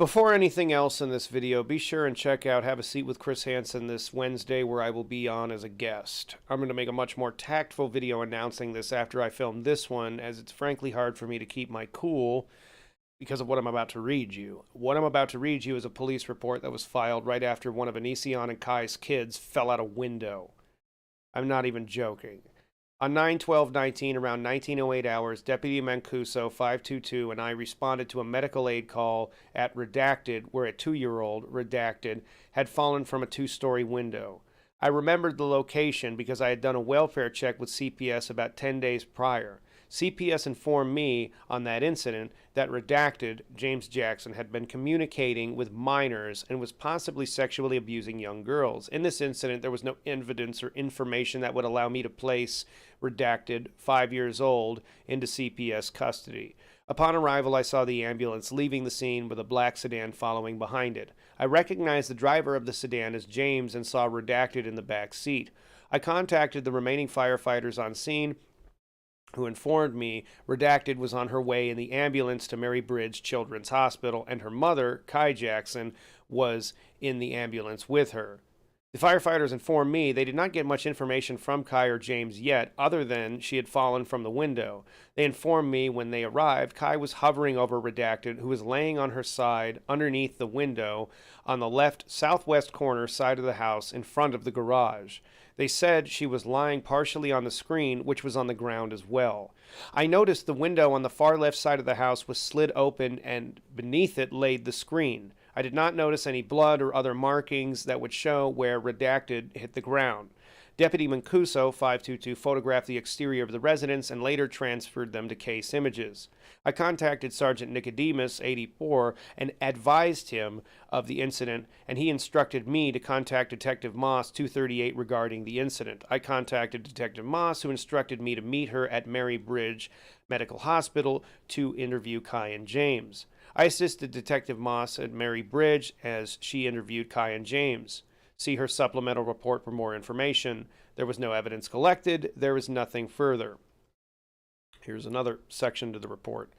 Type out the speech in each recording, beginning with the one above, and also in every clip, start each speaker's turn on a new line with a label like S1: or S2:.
S1: Before anything else in this video, be sure and check out Have a Seat with Chris Hansen this Wednesday, where I will be on as a guest. I'm going to make a much more tactful video announcing this after I film this one, as it's frankly hard for me to keep my cool because of what I'm about to read you. What I'm about to read you is a police report that was filed right after one of Onision and Kai's kids fell out a window. I'm not even joking. On 9/12/19, around 19:08 hours, Deputy Mancuso 522 and I responded to a medical aid call at Redacted, where a 2-year-old, Redacted, had fallen from a 2-story window. I remembered the location because I had done a welfare check with CPS about 10 days prior. CPS informed me on that incident that Redacted, James Jackson, had been communicating with minors and was possibly sexually abusing young girls. In this incident, there was no evidence or information that would allow me to place Redacted, 5 years old, into CPS custody. Upon arrival, I saw the ambulance leaving the scene with a black sedan following behind it. I recognized the driver of the sedan as James and saw Redacted in the back seat. I contacted the remaining firefighters on scene, who informed me Redacted was on her way in the ambulance to Mary Bridge Children's Hospital, and her mother, Kai Jackson, was in the ambulance with her. The firefighters informed me they did not get much information from Kai or James yet, other than she had fallen from the window. They informed me when they arrived, Kai was hovering over Redacted, who was laying on her side underneath the window on the left southwest corner side of the house in front of the garage. They said she was lying partially on the screen, which was on the ground as well. I noticed the window on the far left side of the house was slid open, and beneath it laid the screen. I did not notice any blood or other markings that would show where Redacted hit the ground. Deputy Mancuso 522 photographed the exterior of the residence and later transferred them to case images. I contacted Sergeant Nicodemus, 84, and advised him of the incident, and he instructed me to contact Detective Moss, 238, regarding the incident. I contacted Detective Moss, who instructed me to meet her at Mary Bridge Medical Hospital to interview Kai and James. I assisted Detective Moss at Mary Bridge as she interviewed Kai and James. See her supplemental report for more information. There was no evidence collected. There was nothing further. Here's another section to the report.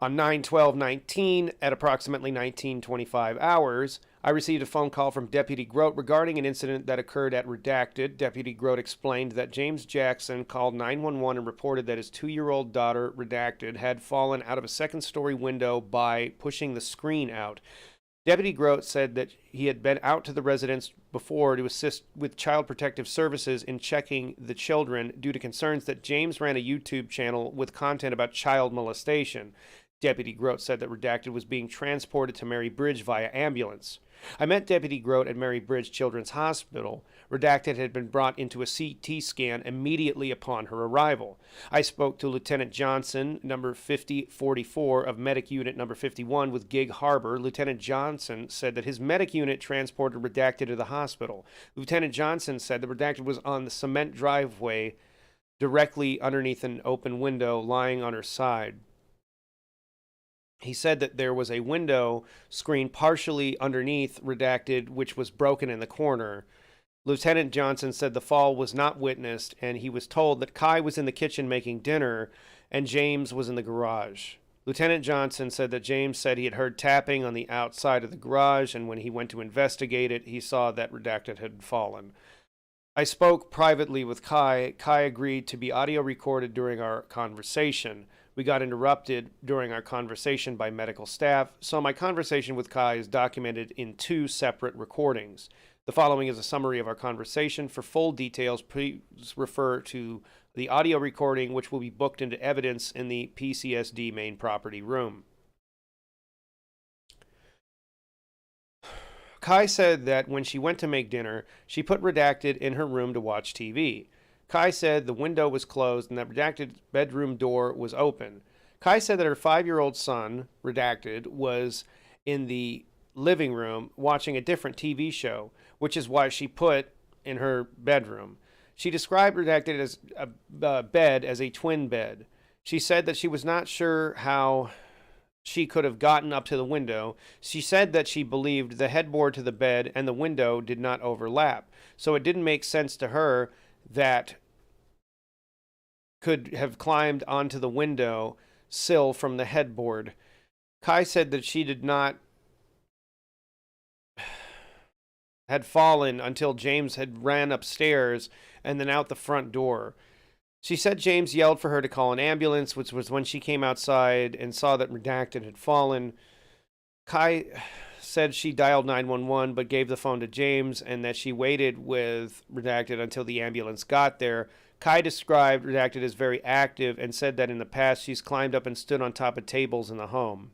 S1: On 9/12/19, at approximately 19:25 hours, I received a phone call from Deputy Grote regarding an incident that occurred at Redacted. Deputy Grote explained that James Jackson called 911 and reported that his 2-year-old daughter, Redacted, had fallen out of a second-story window by pushing the screen out. Deputy Grote said that he had been out to the residence before to assist with Child Protective Services in checking the children due to concerns that James ran a YouTube channel with content about child molestation. Deputy Grote said that Redacted was being transported to Mary Bridge via ambulance. I met Deputy Grote at Mary Bridge Children's Hospital. Redacted had been brought into a CT scan immediately upon her arrival. I spoke to Lieutenant Johnson, number 5044 of Medic Unit number 51 with Gig Harbor. Lieutenant Johnson said that his medic unit transported Redacted to the hospital. Lieutenant Johnson said that Redacted was on the cement driveway directly underneath an open window, lying on her side. He said that there was a window screen partially underneath Redacted, which was broken in the corner. Lieutenant Johnson said the fall was not witnessed, and he was told that Kai was in the kitchen making dinner and James was in the garage. Lieutenant Johnson said that James said he had heard tapping on the outside of the garage, and when he went to investigate it, he saw that Redacted had fallen. I spoke privately with Kai. Kai agreed to be audio recorded during our conversation. We got interrupted during our conversation by medical staff, so my conversation with Kai is documented in 2 separate recordings. The following is a summary of our conversation. For full details, please refer to the audio recording, which will be booked into evidence in the PCSD main property room. Kai said that when she went to make dinner, she put Redacted in her room to watch TV. Kai said the window was closed and that Redacted's bedroom door was open. Kai said that her 5-year-old son, Redacted, was in the living room watching a different TV show, which is why she put in her bedroom. She described Redacted as a bed as a twin bed. She said that she was not sure how she could have gotten up to the window. She said that she believed the headboard to the bed and the window did not overlap, so it didn't make sense to her that could have climbed onto the window sill from the headboard. Kai said that she did not had fallen until James had ran upstairs and then out the front door. She said James yelled for her to call an ambulance, which was when she came outside and saw that Redacted had fallen. Kai said she dialed 911 but gave the phone to James and that she waited with Redacted until the ambulance got there. Kai described Redacted as very active and said that in the past she's climbed up and stood on top of tables in the home.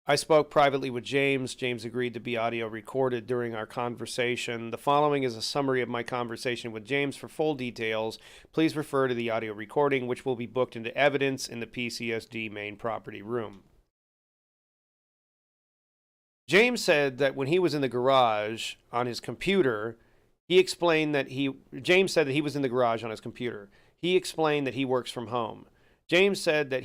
S1: I spoke privately with James. James agreed to be audio recorded during our conversation. The following is a summary of my conversation with James. For full details, please refer to the audio recording, which will be booked into evidence in the PCSD main property room. James said that when he was in the garage on his computer, James said that he was in the garage on his computer. He explained that he works from home. James said that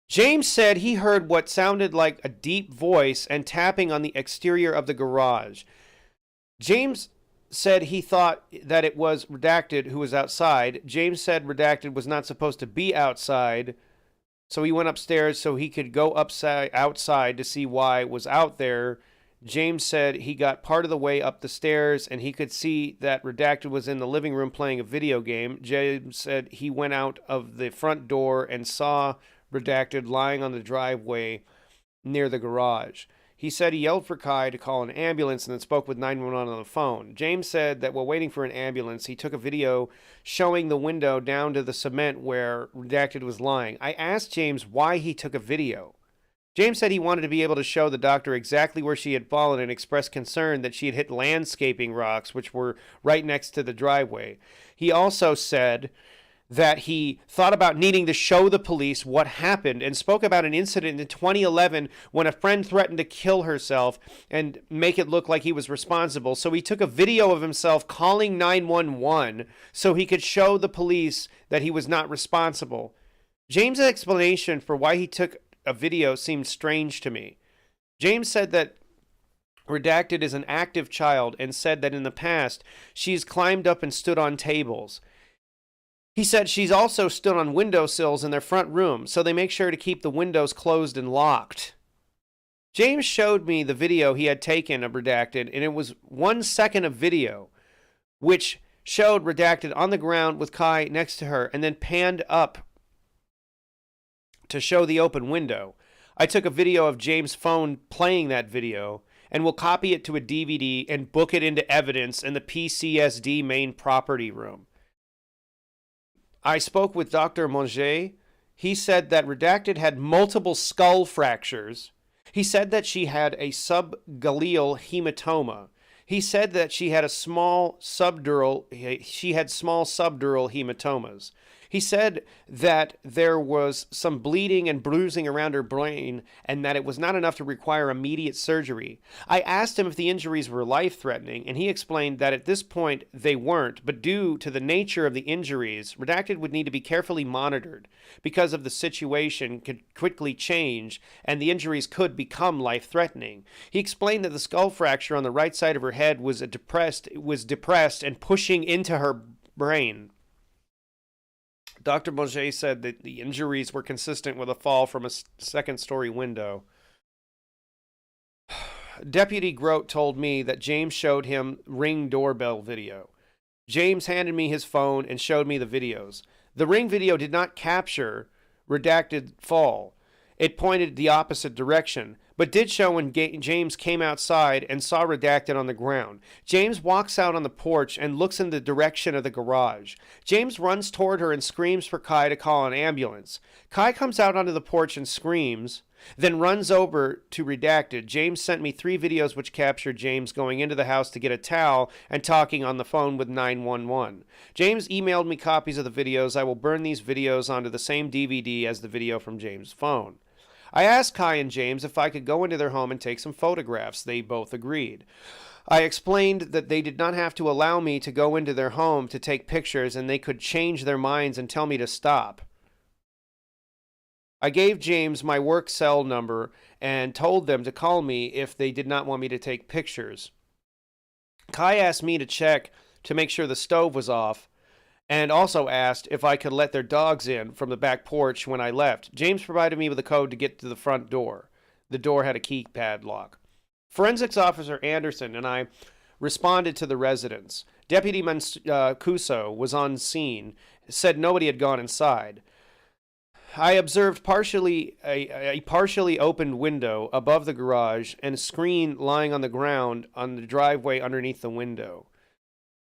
S1: James said he heard what sounded like a deep voice and tapping on the exterior of the garage. James said he thought that it was Redacted who was outside. James said Redacted was not supposed to be outside, so he went upstairs so he could go outside to see why it was out there. James said he got part of the way up the stairs and he could see that Redacted was in the living room playing a video game. James said he went out of the front door and saw Redacted lying on the driveway near the garage. He said he yelled for Kai to call an ambulance and then spoke with 911 on the phone. James said that while waiting for an ambulance, he took a video showing the window down to the cement where Redacted was lying. I asked James why he took a video. James said he wanted to be able to show the doctor exactly where she had fallen and expressed concern that she had hit landscaping rocks, which were right next to the driveway. He also said that he thought about needing to show the police what happened and spoke about an incident in 2011 when a friend threatened to kill herself and make it look like he was responsible. So he took a video of himself calling 911 so he could show the police that he was not responsible. James' explanation for why he took a video seemed strange to me. James said that Redacted is an active child and said that in the past she's climbed up and stood on tables. He said she's also stood on windowsills in their front room, so they make sure to keep the windows closed and locked. James showed me the video he had taken of Redacted, and it was 1 second of video, which showed Redacted on the ground with Kai next to her, and then panned up to show the open window. I took a video of James' phone playing that video, and will copy it to a DVD and book it into evidence in the PCSD main property room. I spoke with Dr. Monge. He said that Redacted had multiple skull fractures. He said that she had a subgaleal hematoma. He said that she had small subdural hematomas. He said that there was some bleeding and bruising around her brain and that it was not enough to require immediate surgery. I asked him if the injuries were life-threatening, and he explained that at this point they weren't, but due to the nature of the injuries, Redacted would need to be carefully monitored because of the situation could quickly change and the injuries could become life-threatening. He explained that the skull fracture on the right side of her head was depressed and pushing into her brain. Dr. Monge said that the injuries were consistent with a fall from a second-story window. Deputy Grote told me that James showed him Ring doorbell video. James handed me his phone and showed me the videos. The Ring video did not capture Redacted fall. It pointed the opposite direction, but did show when James came outside and saw Redacted on the ground. James walks out on the porch and looks in the direction of the garage. James runs toward her and screams for Kai to call an ambulance. Kai comes out onto the porch and screams, then runs over to Redacted. James sent me 3 videos which captured James going into the house to get a towel and talking on the phone with 911. James emailed me copies of the videos. I will burn these videos onto the same DVD as the video from James' phone. I asked Kai and James if I could go into their home and take some photographs. They both agreed. I explained that they did not have to allow me to go into their home to take pictures and they could change their minds and tell me to stop. I gave James my work cell number and told them to call me if they did not want me to take pictures. Kai asked me to check to make sure the stove was off, and also asked if I could let their dogs in from the back porch when I left. James provided me with a code to get to the front door. The door had a keypad lock. Forensics Officer Anderson and I responded to the residence. Deputy Mancuso was on scene, said nobody had gone inside. I observed a partially opened window above the garage and a screen lying on the ground on the driveway underneath the window.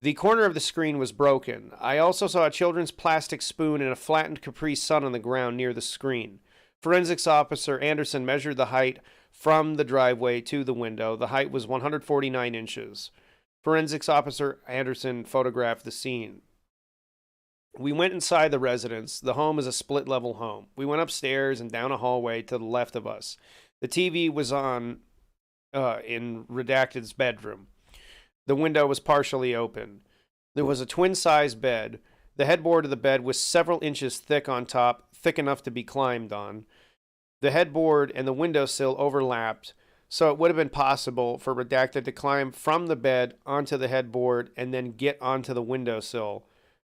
S1: The corner of the screen was broken. I also saw a children's plastic spoon and a flattened Capri Sun on the ground near the screen. Forensics Officer Anderson measured the height from the driveway to the window. The height was 149 inches. Forensics Officer Anderson photographed the scene. We went inside the residence. The home is a split-level home. We went upstairs and down a hallway to the left of us. The TV was on in Redacted's bedroom. The window was partially open. There was a twin-size bed. The headboard of the bed was several inches thick on top, thick enough to be climbed on. The headboard and the windowsill overlapped, so it would have been possible for Redacted to climb from the bed onto the headboard and then get onto the windowsill.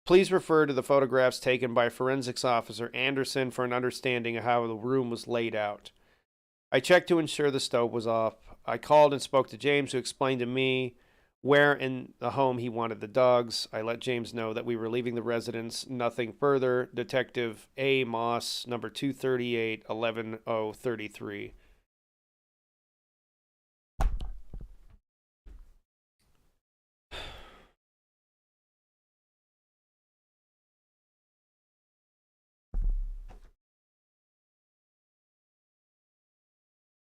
S1: Please refer to the photographs taken by Forensics Officer Anderson for an understanding of how the room was laid out. I checked to ensure the stove was off. I called and spoke to James, who explained to me where in the home he wanted the dogs. I let James know that we were leaving the residence. Nothing further. Detective A. Moss, number 238, 11033.